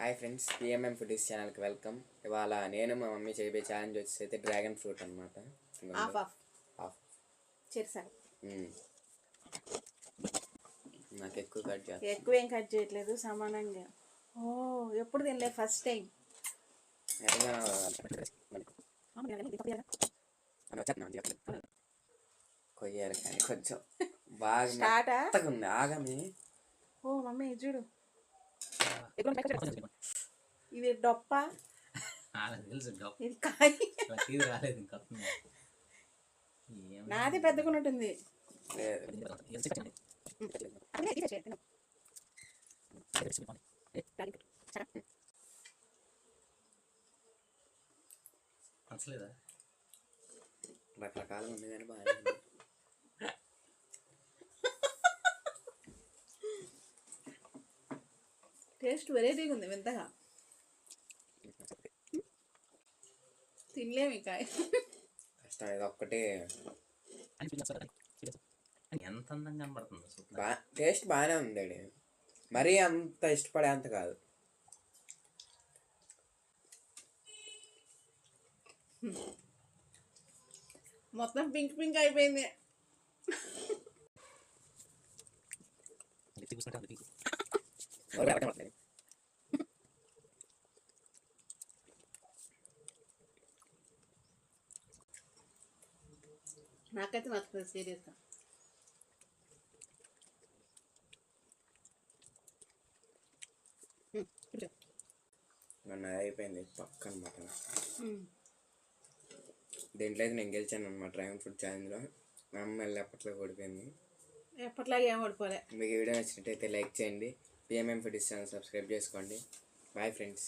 Hi friends, PMM foodies ఛానల్కి welcome. ఇవాళ నేను మా మమ్మీ చేయబోయే ఛాలెంజ్ వచ్చేసి అయితే డ్రాగన్ ఫ్రూట్ అనమాట. నాకు ఎక్కువ కట్ చేయాలి. ఎక్కువ ఏం కట్ చేయట్లేదు, సమానంగా. ఎప్పుడు తినలే, ఫస్ట్ టైం. కొయ్యాలి కానీ కొంచెం బాగా ఉంది. ఆగమి మమ్మీ చూడు, ఇది డొప్ప, ఇది కాయ. నాది పెద్దకున్నట్టుంది. రకరకాలు ఉంది కానీ బాగా టేస్ట్ వెరైటీగా ఉంది, వింతగా. తినలేము కాయ. కష్టం. ఇది ఒక్కటే ఎంత అందంగా కనబడుతుంది. టేస్ట్ బాగానే ఉంది, మరీ అంత ఇష్టపడే అంత కాదు. మొత్తం పింక్ పింక్ అయిపోయింది. నాకైతే నచ్చుతుంది సీరియస్గా. మొన్న అయిపోయింది పక్క అనమాట. దీంట్లో అయితే నేను గెలిచాను అనమాట డ్రాగన్ ఫ్రూట్ ఛాలెంజ్లో. మా అమ్మ మళ్ళీ ఎప్పట్లో ఓడిపోయింది. ఎప్పట్లాగే ఏం ఓడిపోలే. మీకు వీడియో నచ్చినట్టయితే లైక్ చేయండి. పిఎంఎం ఫుడీస్ ఛానల్ సబ్స్క్రైబ్ చేసుకోండి. Bye friends.